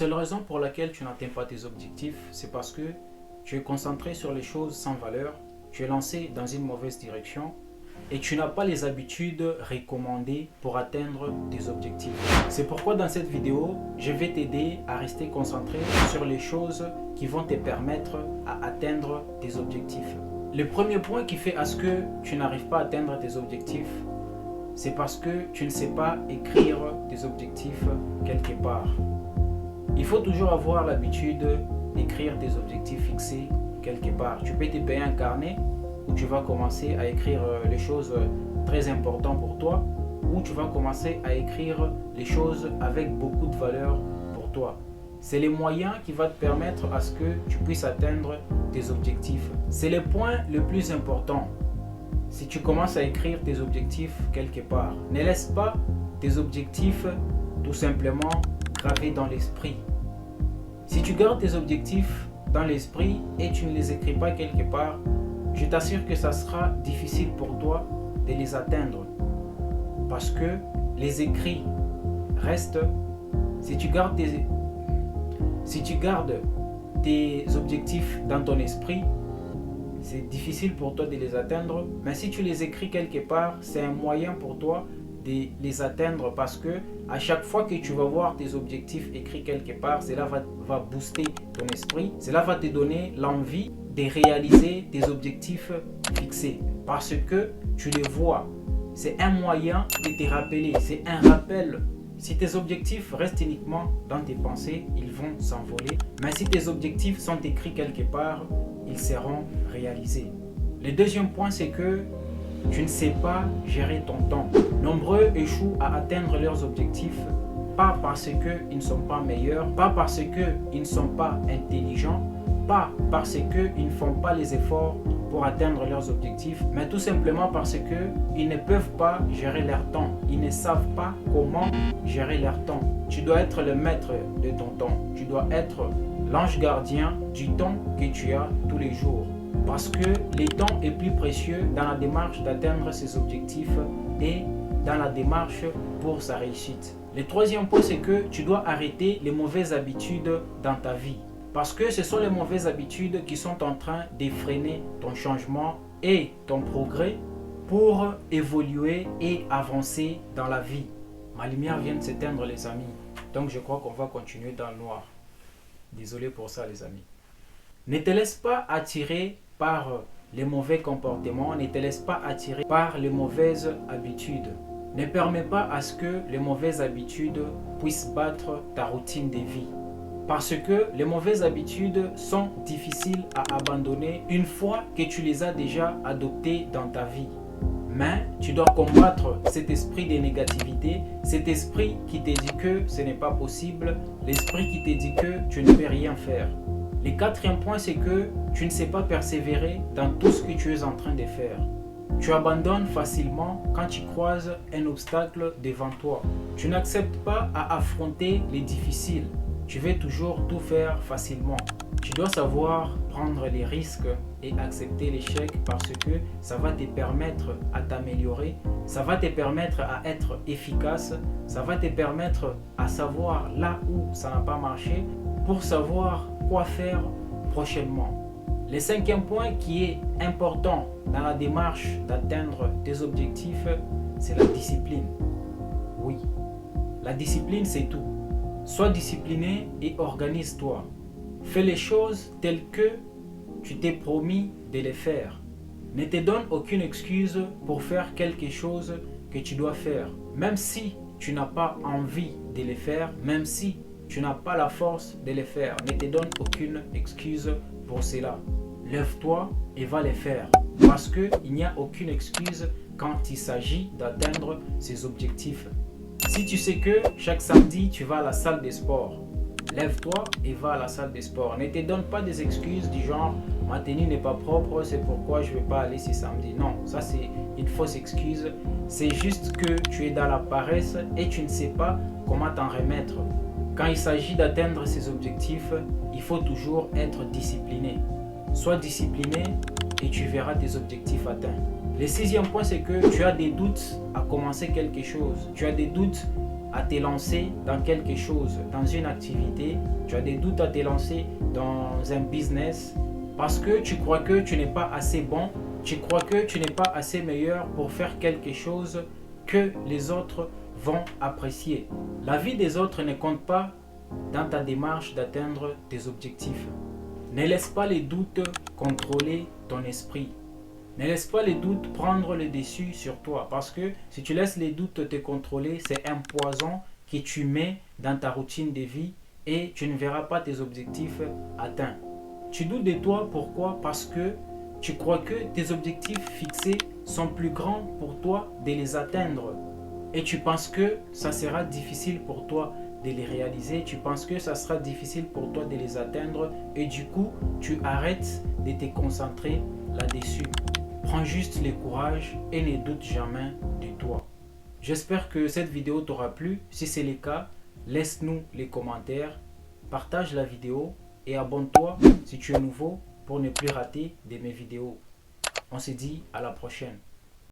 seule raison pour laquelle tu n'atteins pas tes objectifs, c'est parce que tu es concentré sur les choses sans valeur, tu es lancé dans une mauvaise direction et tu n'as pas les habitudes recommandées pour atteindre tes objectifs. C'est pourquoi dans cette vidéo, je vais t'aider à rester concentré sur les choses qui vont te permettre à atteindre tes objectifs. Le premier point qui fait à ce que tu n'arrives pas à atteindre tes objectifs, c'est parce que tu ne sais pas écrire tes objectifs quelque part. Il faut toujours avoir l'habitude d'écrire tes objectifs fixés quelque part. Tu peux te payer un carnet où tu vas commencer à écrire les choses très importantes pour toi, ou tu vas commencer à écrire les choses avec beaucoup de valeur pour toi. C'est les moyens qui vont te permettre à ce que tu puisses atteindre tes objectifs. C'est le point le plus important. Si tu commences à écrire tes objectifs quelque part, ne laisse pas tes objectifs tout simplement gravés dans l'esprit. Si tu gardes tes objectifs dans l'esprit et tu ne les écris pas quelque part, je t'assure que ça sera difficile pour toi de les atteindre. Parce que les écrits restent. Si tu gardes tes objectifs dans ton esprit, c'est difficile pour toi de les atteindre. Mais si tu les écris quelque part, c'est un moyen pour toi de les atteindre, parce que à chaque fois que tu vas voir tes objectifs écrits quelque part, cela va booster ton esprit, cela va te donner l'envie de réaliser tes objectifs fixés, parce que tu les vois. C'est un moyen de te rappeler, c'est un rappel. Si tes objectifs restent uniquement dans tes pensées, ils vont s'envoler. Mais si tes objectifs sont écrits quelque part, ils seront réalisés. Le deuxième point, c'est que tu ne sais pas gérer ton temps. Nombreux échouent à atteindre leurs objectifs, pas parce qu'ils ne sont pas meilleurs, pas parce qu'ils ne sont pas intelligents, pas parce qu'ils ne font pas les efforts pour atteindre leurs objectifs, mais tout simplement parce qu'ils ne peuvent pas gérer leur temps. Ils ne savent pas comment gérer leur temps. Tu dois être le maître de ton temps. Tu dois être l'ange gardien du temps que tu as tous les jours. Parce que le temps est plus précieux dans la démarche d'atteindre ses objectifs et dans la démarche pour sa réussite. Le troisième point, c'est que tu dois arrêter les mauvaises habitudes dans ta vie. Parce que ce sont les mauvaises habitudes qui sont en train de freiner ton changement et ton progrès pour évoluer et avancer dans la vie. Ma lumière vient de s'éteindre, les amis. Donc je crois qu'on va continuer dans le noir. Désolé pour ça, les amis. Ne te laisse pas attirer par les mauvais comportements, ne te laisse pas attirer par les mauvaises habitudes. Ne permets pas à ce que les mauvaises habitudes puissent battre ta routine de vie. Parce que les mauvaises habitudes sont difficiles à abandonner une fois que tu les as déjà adoptées dans ta vie. Mais tu dois combattre cet esprit de négativité, cet esprit qui te dit que ce n'est pas possible, l'esprit qui te dit que tu ne peux rien faire. Le quatrième point, c'est que tu ne sais pas persévérer dans tout ce que tu es en train de faire. Tu abandonnes facilement quand tu croises un obstacle devant toi. Tu n'acceptes pas à affronter les difficiles. Tu veux toujours tout faire facilement. Tu dois savoir prendre les risques et accepter l'échec, parce que ça va te permettre à t'améliorer, ça va te permettre à être efficace, ça va te permettre à savoir là où ça n'a pas marché pour savoir quoi faire prochainement. Le cinquième point qui est important dans la démarche d'atteindre tes objectifs, c'est la discipline. Oui, la discipline, c'est tout. Sois discipliné et organise-toi. Fais les choses telles que tu t'es promis de les faire. Ne te donne aucune excuse pour faire quelque chose que tu dois faire. Même si tu n'as pas envie de les faire, même si tu n'as pas la force de les faire, ne te donne aucune excuse pour cela. Lève-toi et va les faire. Parce qu'il n'y a aucune excuse quand il s'agit d'atteindre ses objectifs. Si tu sais que chaque samedi, tu vas à la salle de sport, lève-toi et va à la salle de sport. Ne te donne pas des excuses du genre « ma tenue n'est pas propre, c'est pourquoi je ne vais pas aller ce samedi ». Non, ça c'est une fausse excuse. C'est juste que tu es dans la paresse et tu ne sais pas comment t'en remettre. Quand il s'agit d'atteindre ses objectifs, il faut toujours être discipliné. Sois discipliné et tu verras tes objectifs atteints. Le sixième point, c'est que tu as des doutes à commencer quelque chose. Tu as des doutes à te lancer dans quelque chose, dans une activité, tu as des doutes à te lancer dans un business parce que tu crois que tu n'es pas assez bon, tu crois que tu n'es pas assez meilleur pour faire quelque chose que les autres vont apprécier. La vie des autres ne compte pas dans ta démarche d'atteindre tes objectifs. Ne laisse pas les doutes contrôler ton esprit. Ne laisse pas les doutes prendre le dessus sur toi, parce que si tu laisses les doutes te contrôler, c'est un poison que tu mets dans ta routine de vie et tu ne verras pas tes objectifs atteints. Tu doutes de toi, pourquoi? Parce que tu crois que tes objectifs fixés sont plus grands pour toi de les atteindre. Et tu penses que ça sera difficile pour toi de les réaliser, tu penses que ça sera difficile pour toi de les atteindre et du coup, tu arrêtes de te concentrer là-dessus. Prends juste le courage et ne doute jamais de toi. J'espère que cette vidéo t'aura plu. Si c'est le cas, laisse-nous les commentaires, partage la vidéo et abonne-toi si tu es nouveau pour ne plus rater de mes vidéos. On se dit à la prochaine.